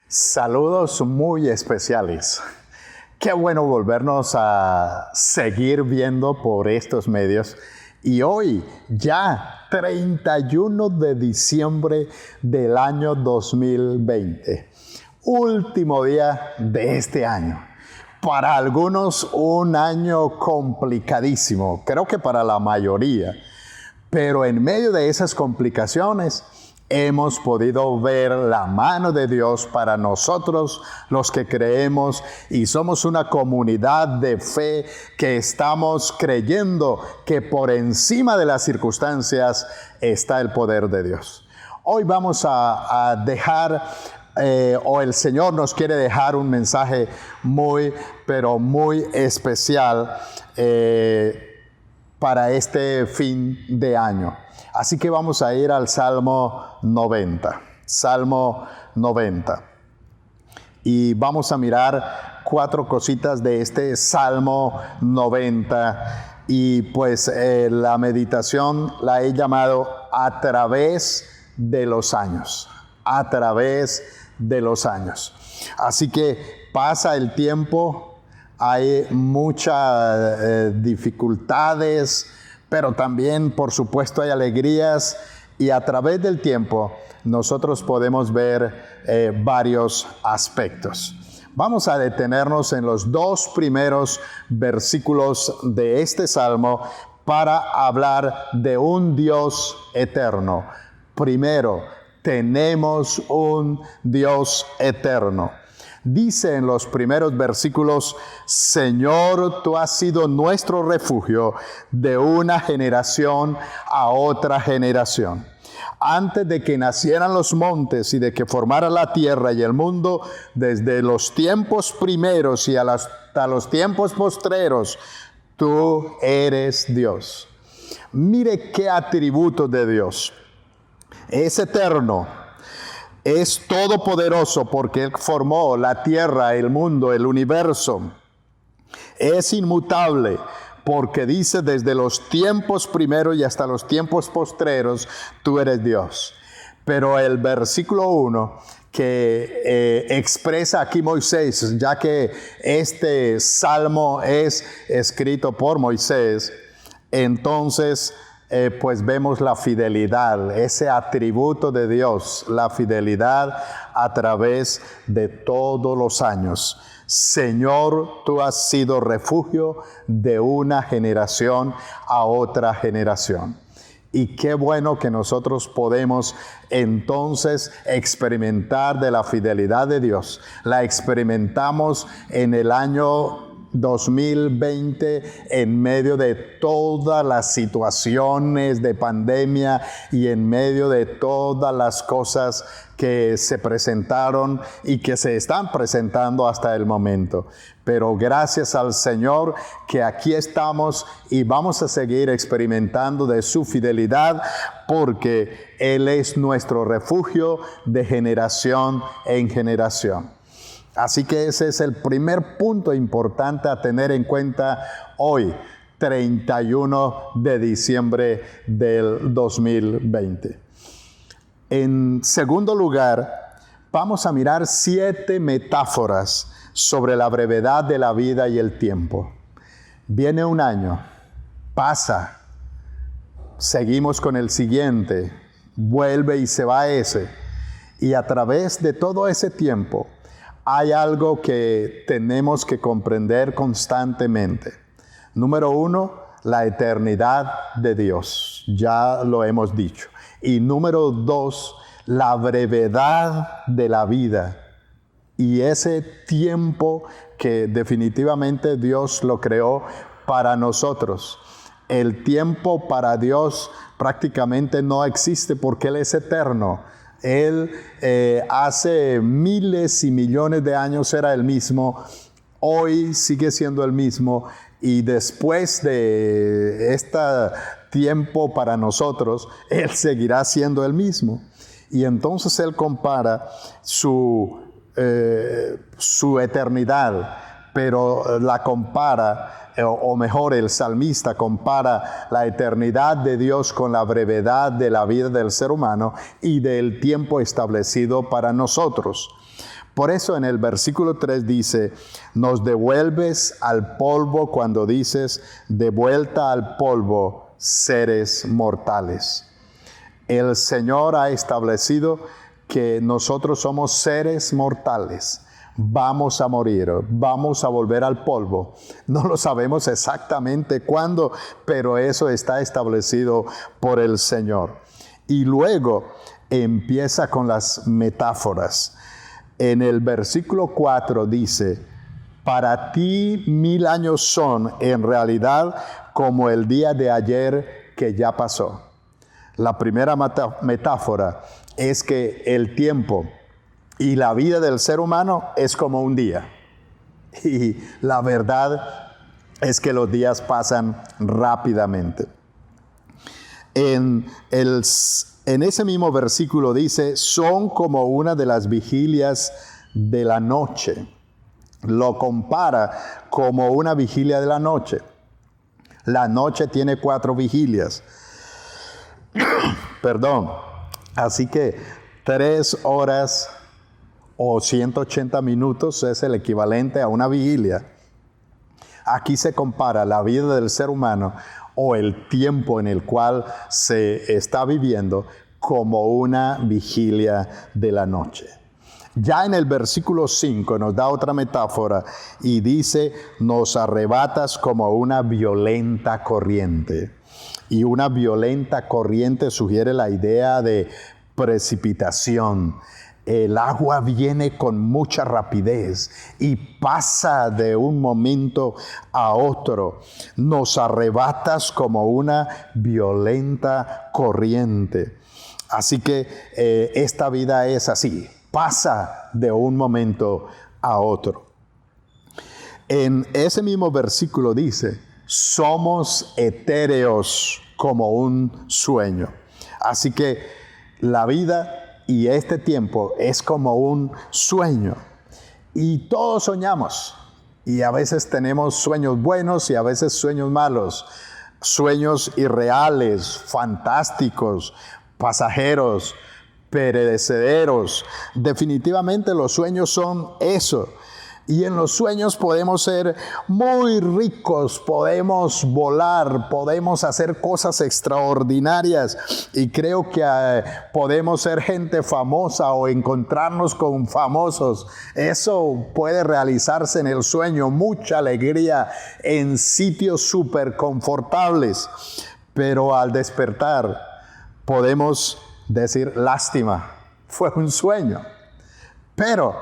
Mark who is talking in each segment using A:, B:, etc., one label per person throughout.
A: Saludos muy especiales. Qué bueno volvernos a seguir viendo por estos medios. Y hoy, ya 31 de diciembre del año 2020, último día de este año. Para algunos un año complicadísimo, creo que para la mayoría. Pero en medio de esas complicaciones, hemos podido ver la mano de Dios para nosotros los que creemos y somos una comunidad de fe que estamos creyendo que por encima de las circunstancias está el poder de Dios. Hoy vamos a dejar, o el Señor nos quiere dejar un mensaje muy, pero muy especial para este fin de año. Así que vamos a ir al Salmo 90. Salmo 90. Y vamos a mirar 4 cositas de este Salmo 90. Y pues la meditación la he llamado a través de los años. A través de los años. Así que pasa el tiempo, hay muchas dificultades, pero también, por supuesto, hay alegrías y a través del tiempo nosotros podemos ver varios aspectos. Vamos a detenernos en los 2 primeros versículos de este salmo para hablar de un Dios eterno. Primero, tenemos un Dios eterno. Dice en los primeros versículos: Señor, tú has sido nuestro refugio de una generación a otra generación. Antes de que nacieran los montes y de que formara la tierra y el mundo, desde los tiempos primeros y hasta los tiempos postreros, tú eres Dios. Mire qué atributos de Dios. Es eterno. Es todopoderoso porque Él formó la tierra, el mundo, el universo. Es inmutable porque dice desde los tiempos primeros y hasta los tiempos postreros, tú eres Dios. Pero el versículo 1 que expresa aquí Moisés, ya que este salmo es escrito por Moisés, entonces pues vemos la fidelidad, ese atributo de Dios, la fidelidad a través de todos los años. Señor, tú has sido refugio de una generación a otra generación. Y qué bueno que nosotros podemos entonces experimentar de la fidelidad de Dios. La experimentamos en el año 2020 en medio de todas las situaciones de pandemia y en medio de todas las cosas que se presentaron y que se están presentando hasta el momento. Pero gracias al Señor que aquí estamos y vamos a seguir experimentando de su fidelidad porque Él es nuestro refugio de generación en generación. Así que ese es el primer punto importante a tener en cuenta hoy, 31 de diciembre del 2020. En segundo lugar, vamos a mirar 7 metáforas sobre la brevedad de la vida y el tiempo. Viene un año, pasa, seguimos con el siguiente, vuelve y se va ese. Y a través de todo ese tiempo, hay algo que tenemos que comprender constantemente. Número 1, la eternidad de Dios. Ya lo hemos dicho. Y número 2, la brevedad de la vida. Y ese tiempo que definitivamente Dios lo creó para nosotros. El tiempo para Dios prácticamente no existe porque Él es eterno. Él hace miles y millones de años era el mismo, hoy sigue siendo el mismo y después de este tiempo para nosotros, Él seguirá siendo el mismo. Y entonces Él compara su eternidad pero la compara, o mejor, el salmista compara la eternidad de Dios con la brevedad de la vida del ser humano y del tiempo establecido para nosotros. Por eso en el versículo 3 dice, nos devuelves al polvo cuando dices, de vuelta al polvo, seres mortales. El Señor ha establecido que nosotros somos seres mortales. Vamos a morir, vamos a volver al polvo. No lo sabemos exactamente cuándo, pero eso está establecido por el Señor. Y luego empieza con las metáforas. En el versículo 4 dice, para ti 1000 años son en realidad como el día de ayer que ya pasó. La primera metáfora es que el tiempo y la vida del ser humano es como un día. Y la verdad es que los días pasan rápidamente. En ese mismo versículo dice, son como una de las vigilias de la noche. Lo compara como una vigilia de la noche. La noche tiene 4 vigilias. Perdón. Así que 3 horas o 180 minutos es el equivalente a una vigilia. Aquí se compara la vida del ser humano o el tiempo en el cual se está viviendo como una vigilia de la noche. Ya en el versículo 5 nos da otra metáfora y dice, nos arrebatas como una violenta corriente. Y una violenta corriente sugiere la idea de precipitación. El agua viene con mucha rapidez y pasa de un momento a otro. Nos arrebatas como una violenta corriente. Así que esta vida es así, pasa de un momento a otro. En ese mismo versículo dice, somos etéreos como un sueño. Así que la vida y este tiempo es como un sueño. Y todos soñamos. Y a veces tenemos sueños buenos y a veces sueños malos. Sueños irreales, fantásticos, pasajeros, perecederos. Definitivamente los sueños son eso. Y en los sueños podemos ser muy ricos, podemos volar, podemos hacer cosas extraordinarias. Y creo que podemos ser gente famosa o encontrarnos con famosos. Eso puede realizarse en el sueño, mucha alegría en sitios súper confortables. Pero al despertar podemos decir, lástima, fue un sueño. Pero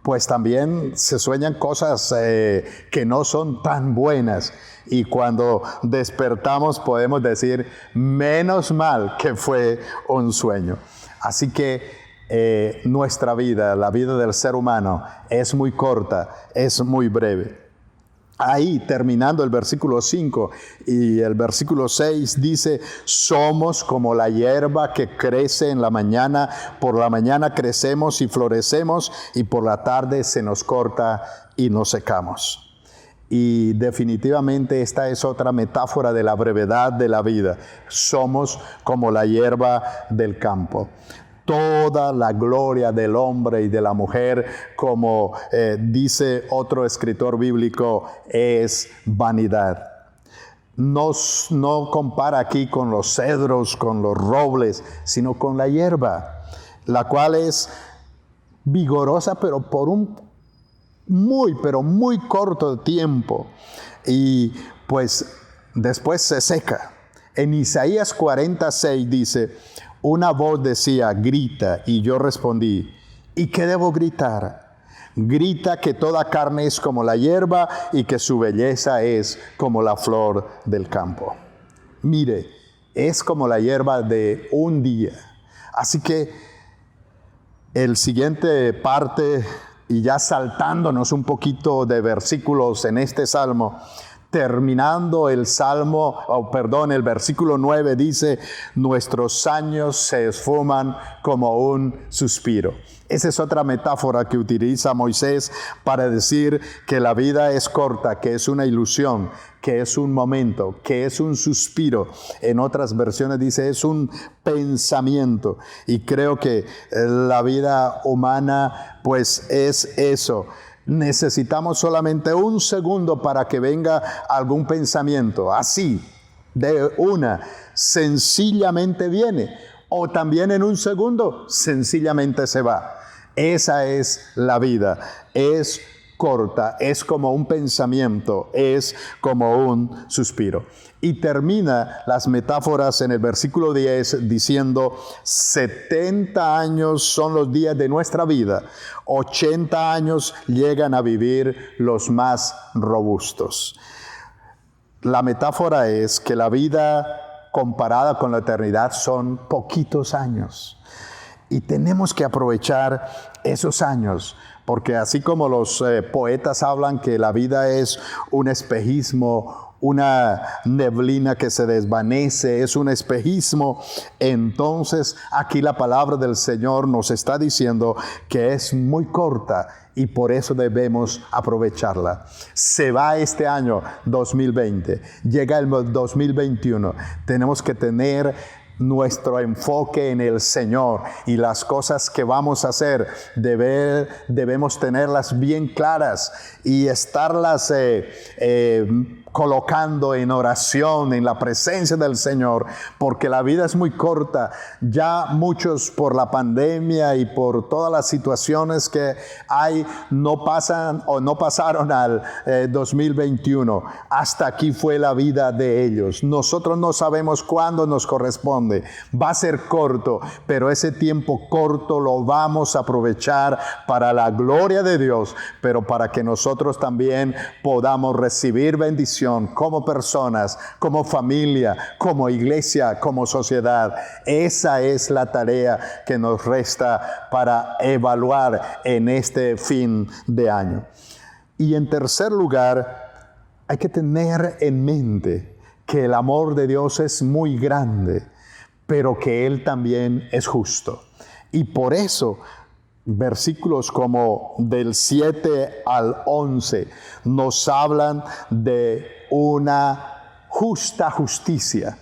A: pues también se sueñan cosas que no son tan buenas. Y cuando despertamos podemos decir, menos mal que fue un sueño. Así que nuestra vida, la vida del ser humano, es muy corta, es muy breve. Ahí, terminando el versículo 5 y el versículo 6 dice, somos como la hierba que crece en la mañana, por la mañana crecemos y florecemos y por la tarde se nos corta y nos secamos. Y definitivamente esta es otra metáfora de la brevedad de la vida. Somos como la hierba del campo. Toda la gloria del hombre y de la mujer, como dice otro escritor bíblico, es vanidad. No compara aquí con los cedros, con los robles, sino con la hierba, la cual es vigorosa, pero por un muy corto tiempo. Y pues después se seca. En Isaías 46 dice, una voz decía, grita, y yo respondí, ¿y qué debo gritar? Grita que toda carne es como la hierba y que su belleza es como la flor del campo. Mire, es como la hierba de un día. Así que el siguiente parte, y ya saltándonos un poquito de versículos en este salmo, Terminando el el versículo 9 dice, nuestros años se esfuman como un suspiro. Esa es otra metáfora que utiliza Moisés para decir que la vida es corta, que es una ilusión, que es un momento, que es un suspiro. En otras versiones dice es un pensamiento. Y creo que la vida humana pues es eso. Necesitamos solamente un segundo para que venga algún pensamiento. Así, de una, sencillamente viene. O también en un segundo, sencillamente se va. Esa es la vida. Es corta, es como un pensamiento, es como un suspiro. Y termina las metáforas en el versículo 10 diciendo, 70 años son los días de nuestra vida, 80 años llegan a vivir los más robustos. La metáfora es que la vida comparada con la eternidad son poquitos años. Y tenemos que aprovechar esos años, porque así como los poetas hablan que la vida es un espejismo, una neblina que se desvanece, es un espejismo, entonces aquí la palabra del Señor nos está diciendo que es muy corta y por eso debemos aprovecharla. Se va este año 2020, llega el 2021, tenemos que tener nuestro enfoque en el Señor y las cosas que vamos a hacer debemos tenerlas bien claras y estarlas colocando en oración, en la presencia del Señor, porque la vida es muy corta. Ya muchos por la pandemia y por todas las situaciones que hay no pasaron al 2021. Hasta aquí fue la vida de ellos. Nosotros no sabemos cuándo nos corresponde. Va a ser corto, pero ese tiempo corto lo vamos a aprovechar para la gloria de Dios, pero para que nosotros también podamos recibir bendición como personas, como familia, como iglesia, como sociedad. Esa es la tarea que nos resta para evaluar en este fin de año. Y en tercer lugar, hay que tener en mente que el amor de Dios es muy grande, pero que Él también es justo. Y por eso versículos como del 7 al 11 nos hablan de una justa justicia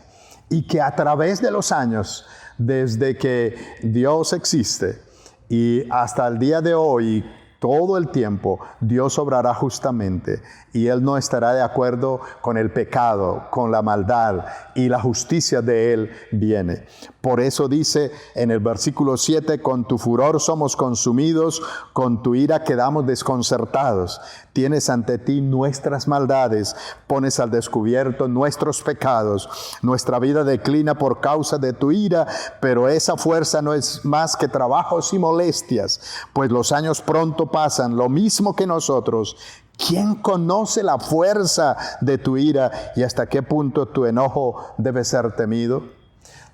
A: y que a través de los años, desde que Dios existe y hasta el día de hoy, todo el tiempo, Dios obrará justamente y Él no estará de acuerdo con el pecado, con la maldad, y la justicia de Él viene. Por eso dice en el versículo 7, con tu furor somos consumidos, con tu ira quedamos desconcertados. Tienes ante ti nuestras maldades, pones al descubierto nuestros pecados. Nuestra vida declina por causa de tu ira, pero esa fuerza no es más que trabajos y molestias, pues los años pronto pasan, lo mismo que nosotros. ¿Quién conoce la fuerza de tu ira y hasta qué punto tu enojo debe ser temido?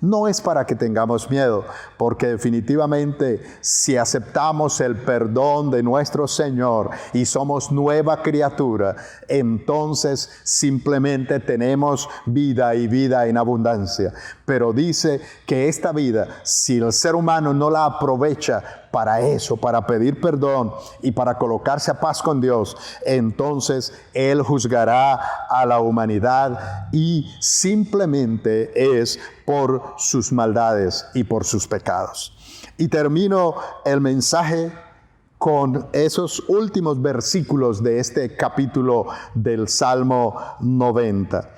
A: No es para que tengamos miedo, porque definitivamente si aceptamos el perdón de nuestro Señor y somos nueva criatura, entonces simplemente tenemos vida y vida en abundancia. Pero dice que esta vida, si el ser humano no la aprovecha para eso, para pedir perdón y para colocarse a paz con Dios, entonces Él juzgará a la humanidad y simplemente es por sus maldades y por sus pecados. Y termino el mensaje con esos últimos versículos de este capítulo del Salmo 90,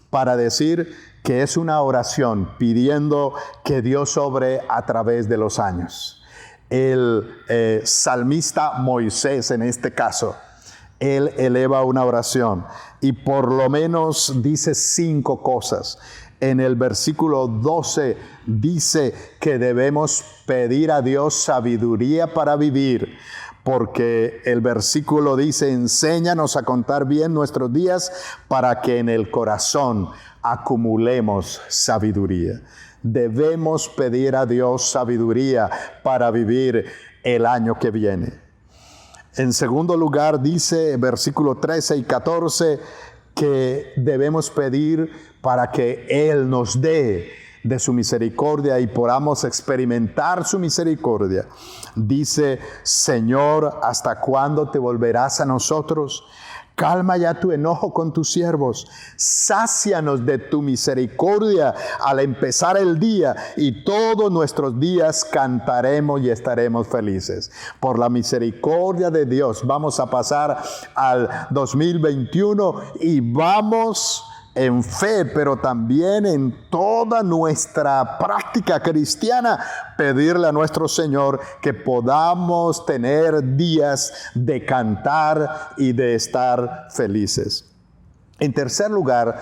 A: para decir que es una oración pidiendo que Dios obre a través de los años. El salmista Moisés, en este caso, él eleva una oración y por lo menos dice 5 cosas. En el versículo 12 dice que debemos pedir a Dios sabiduría para vivir, porque el versículo dice, enséñanos a contar bien nuestros días para que en el corazón acumulemos sabiduría. Debemos pedir a Dios sabiduría para vivir el año que viene. En segundo lugar dice, versículo 13 y 14, que debemos pedir para que Él nos dé de su misericordia y podamos experimentar su misericordia. Dice: Señor, ¿hasta cuándo te volverás a nosotros? Calma ya tu enojo con tus siervos. Sácianos de tu misericordia al empezar el día, y todos nuestros días cantaremos y estaremos felices. Por la misericordia de Dios vamos a pasar al 2021 y vamos en fe, pero también en toda nuestra práctica cristiana, pedirle a nuestro Señor que podamos tener días de cantar y de estar felices. En tercer lugar,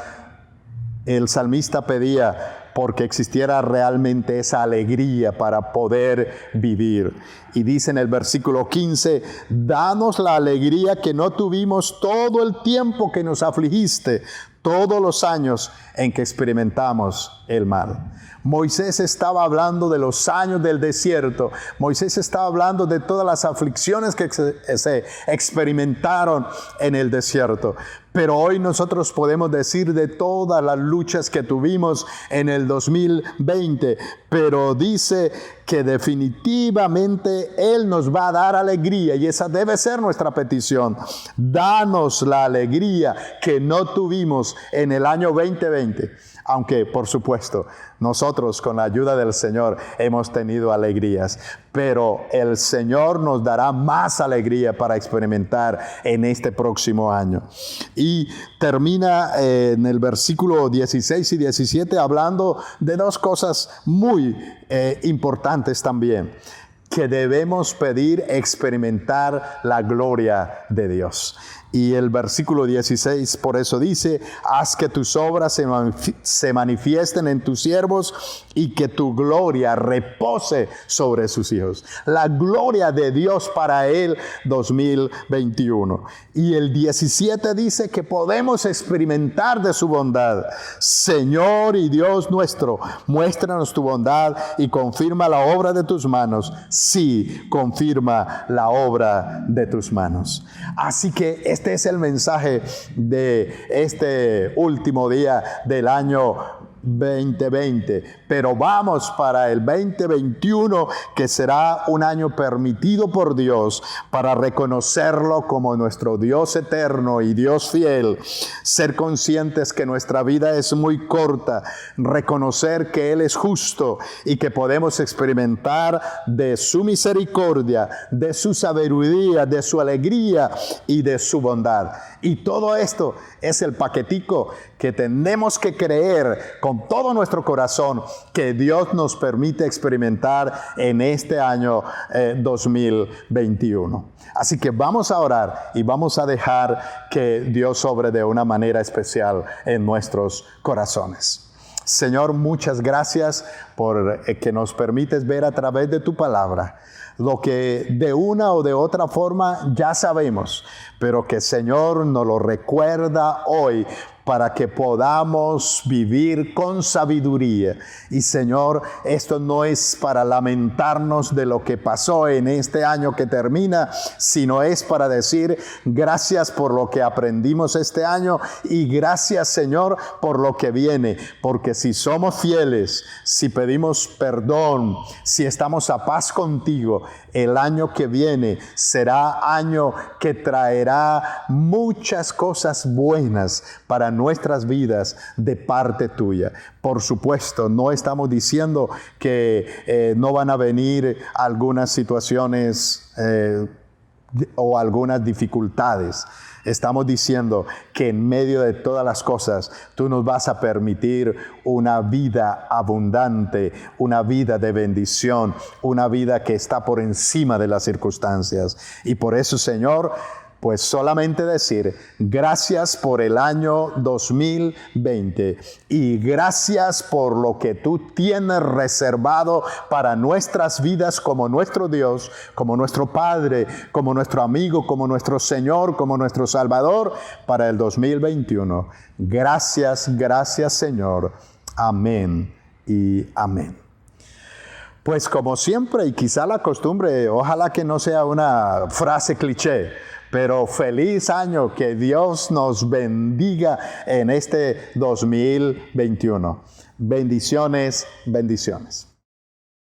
A: el salmista pedía porque existiera realmente esa alegría para poder vivir. Y dice en el versículo 15: danos la alegría que no tuvimos todo el tiempo que nos afligiste, todos los años en que experimentamos el mal. Moisés estaba hablando de los años del desierto. Moisés estaba hablando de todas las aflicciones que se experimentaron en el desierto. Pero hoy nosotros podemos decir de todas las luchas que tuvimos en el 2020. Pero dice que definitivamente Él nos va a dar alegría, y esa debe ser nuestra petición. Danos la alegría que no tuvimos en el año 2020. Aunque, por supuesto, nosotros con la ayuda del Señor hemos tenido alegrías, pero el Señor nos dará más alegría para experimentar en este próximo año. Y termina en el versículo 16 y 17 hablando de dos cosas muy importantes también, que debemos pedir experimentar la gloria de Dios. Y el versículo 16 por eso dice: haz que tus obras se manifiesten en tus siervos y que tu gloria repose sobre sus hijos. La gloria de Dios para el 2021. Y el 17 dice que podemos experimentar de su bondad. Señor y Dios nuestro, muéstranos tu bondad y confirma la obra de tus manos. Sí, confirma la obra de tus manos. Así que este es el mensaje de este último día del año 2020, pero vamos para el 2021, que será un año permitido por Dios para reconocerlo como nuestro Dios eterno y Dios fiel, ser conscientes que nuestra vida es muy corta, reconocer que Él es justo y que podemos experimentar de su misericordia, de su sabiduría, de su alegría y de su bondad. Y todo esto es el paquetico que tenemos que creer con todo nuestro corazón que Dios nos permite experimentar en este año 2021. Así que vamos a orar y vamos a dejar que Dios obre de una manera especial en nuestros corazones. Señor, muchas gracias por que nos permites ver a través de tu palabra lo que de una o de otra forma ya sabemos, pero que Señor nos lo recuerda hoy para que podamos vivir con sabiduría. Y Señor, esto no es para lamentarnos de lo que pasó en este año que termina, sino es para decir gracias por lo que aprendimos este año y gracias, Señor, por lo que viene. Porque si somos fieles, si pedimos perdón, si estamos a paz contigo, el año que viene será año que traerá muchas cosas buenas para nuestras vidas de parte tuya. Por supuesto, no estamos diciendo que no van a venir algunas situaciones o algunas dificultades. Estamos diciendo que en medio de todas las cosas, tú nos vas a permitir una vida abundante, una vida de bendición, una vida que está por encima de las circunstancias. Y por eso, Señor, pues solamente decir gracias por el año 2020 y gracias por lo que tú tienes reservado para nuestras vidas como nuestro Dios, como nuestro Padre, como nuestro amigo, como nuestro Señor, como nuestro Salvador para el 2021. Gracias, gracias, Señor. Amén y amén. Pues como siempre, y quizá la costumbre, ojalá que no sea una frase cliché, Pero feliz año, que Dios nos bendiga en este 2021. Bendiciones, bendiciones.